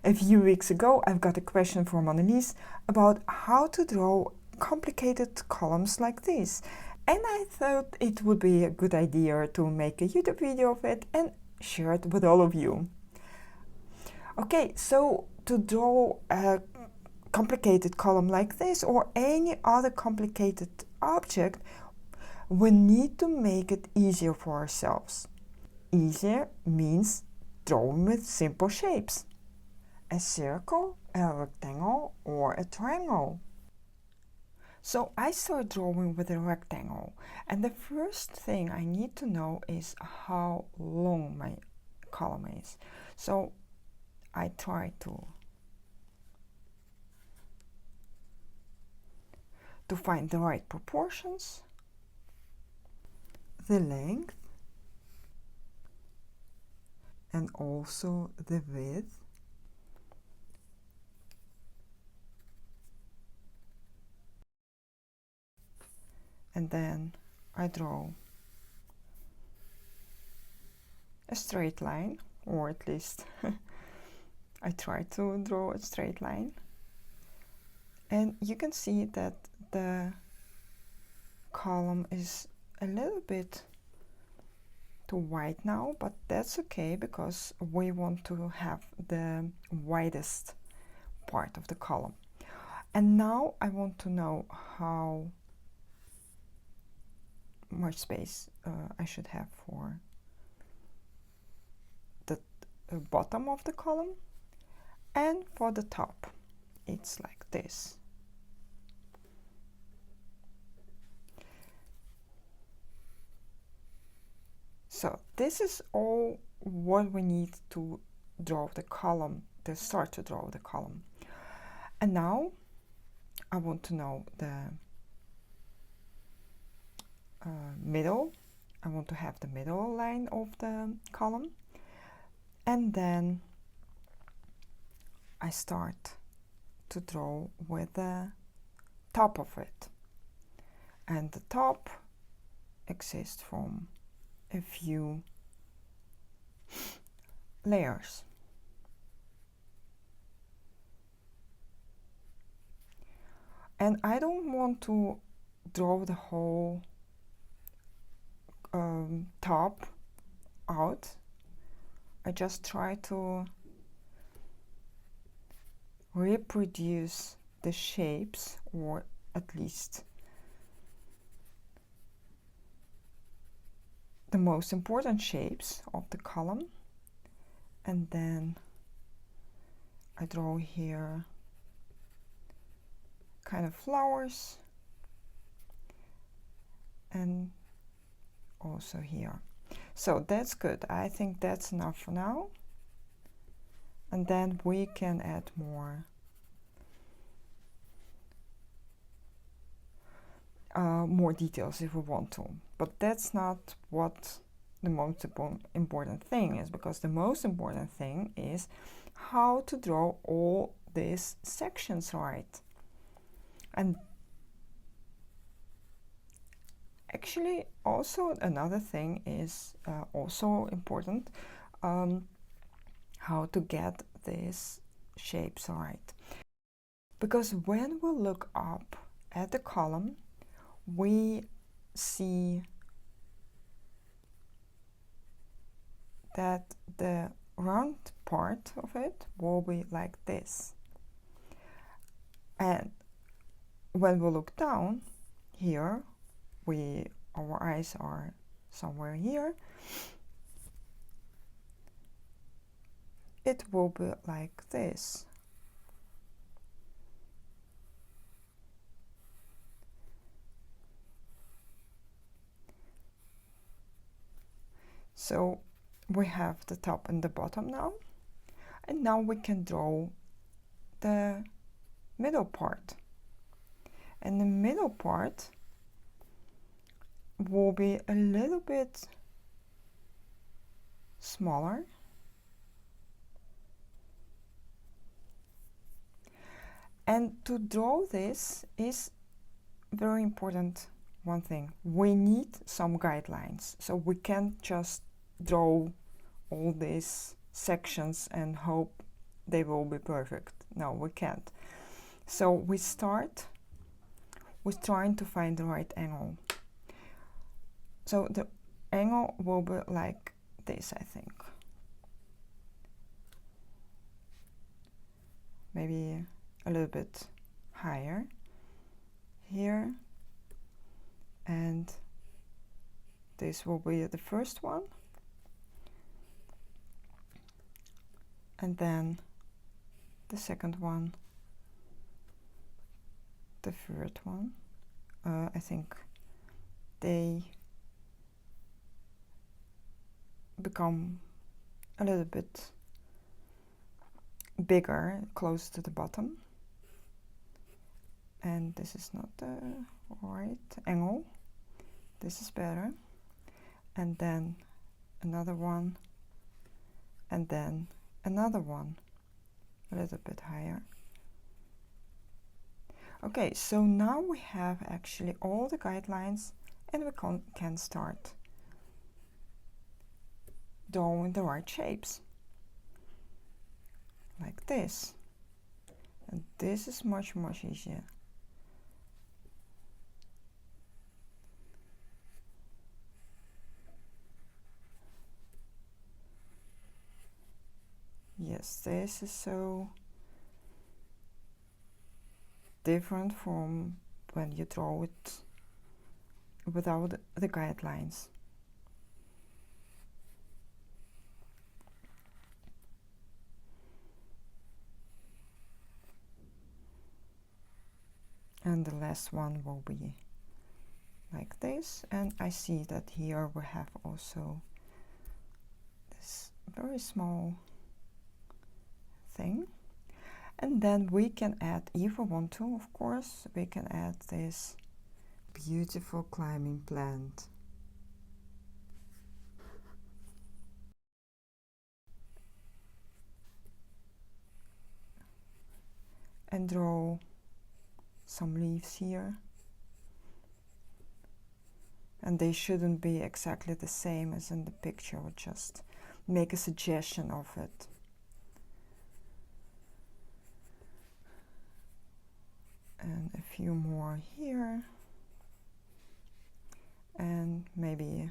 A few weeks ago, I've got a question from Annelies about how to draw complicated columns like this. And I thought it would be a good idea to make a YouTube video of it and share it with all of you. Okay, so to draw a complicated column like this or any other complicated object, we need to make it easier for ourselves. Easier means drawing with simple shapes. A circle, a rectangle, or a triangle. So I start drawing with a rectangle, and the first thing I need to know is how long my column is. So I try to find the right proportions, the length, and also the width. And then I draw a straight line, or at least I try to draw a straight line. And you can see that the column is a little bit too wide now, but that's okay because we want to have the widest part of the column. And now I want to know how much space I should have for the bottom of the column, and for the top it's like this. So this is all what we need to draw the column, to start to draw the column. And now I want to know the middle. I want to have the middle line of the column, and then I start to draw with the top of it, and the top exists from a few layers. And I don't want to draw the whole top out. I just try to reproduce the shapes, or at least the most important shapes of the column. And then I draw here kind of flowers, and also here. So that's good. I think that's enough for now. And then we can add more details if we want to. But that's not what the most important thing is, because the most important thing is how to draw all these sections right. And actually also another thing is also important, how to get these shapes right. Because when we look up at the column, we see that the round part of it will be like this. And when we look down here, our eyes are somewhere here, it will be like this. So we have the top and the bottom now, and now we can draw the middle part. And the middle part will be a little bit smaller. And to draw this is very important. One thing, we need some guidelines, so we can't just draw all these sections and hope they will be perfect. No, we can't. So we start with trying to find the right angle. So the angle will be like this, I think. Maybe a little bit higher here, and this will be the first one, and then the second one, the third one. I think they become a little bit bigger close to the bottom, and this is not the right angle. This is better, and then another one, and then another one a little bit higher. Okay, so now we have actually all the guidelines, and we can start drawing the right shapes like this, and this is much easier. Yes, this is so different from when you draw it without the guidelines. And the last one will be like this, and I see that here we have also this very small thing, and then we can add, if we want to, of course, we can add this beautiful climbing plant. And draw some leaves here, and they shouldn't be exactly the same as in the picture, we'll just make a suggestion of it. And a few more here, and maybe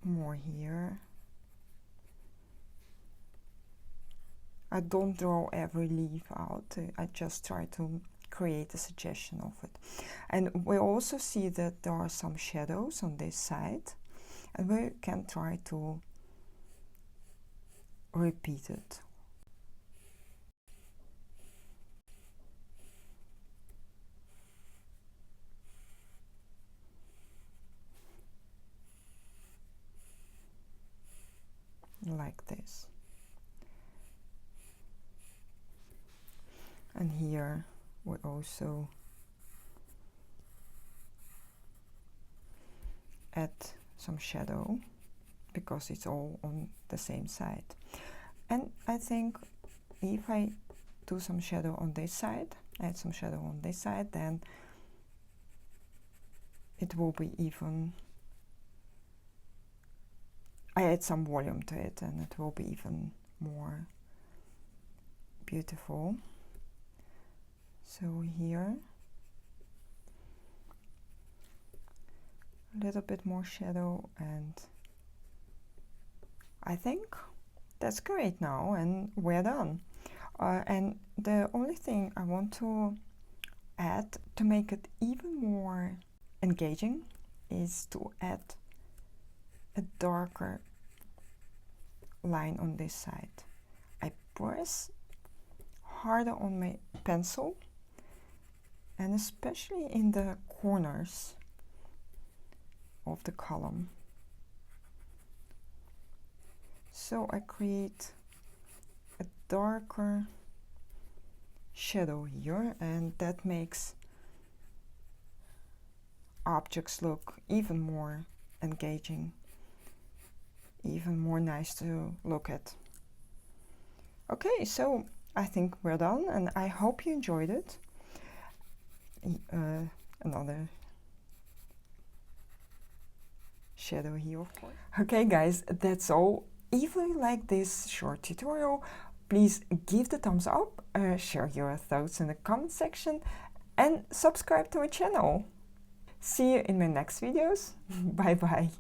more here. I don't draw every leaf out, I just try to create a suggestion of it. And we also see that there are some shadows on this side, and we can try to repeat it. Like this. And here we also add some shadow, because it's all on the same side. And I think if I do some shadow on this side, add some shadow on this side, then it will be even, I add some volume to it, and it will be even more beautiful. So here, a little bit more shadow, and I think that's great now, and we're done. And the only thing I want to add to make it even more engaging is to add a darker line on this side. I press harder on my pencil, and especially in the corners of the column. So I create a darker shadow here, and that makes objects look even more engaging, even more nice to look at. Okay, so I think we're done, and I hope you enjoyed it. Another shadow here, of course. Okay guys, that's all. If you like this short tutorial, please give the thumbs up, share your thoughts in the comment section, and subscribe to my channel. See you in my next videos. Bye bye.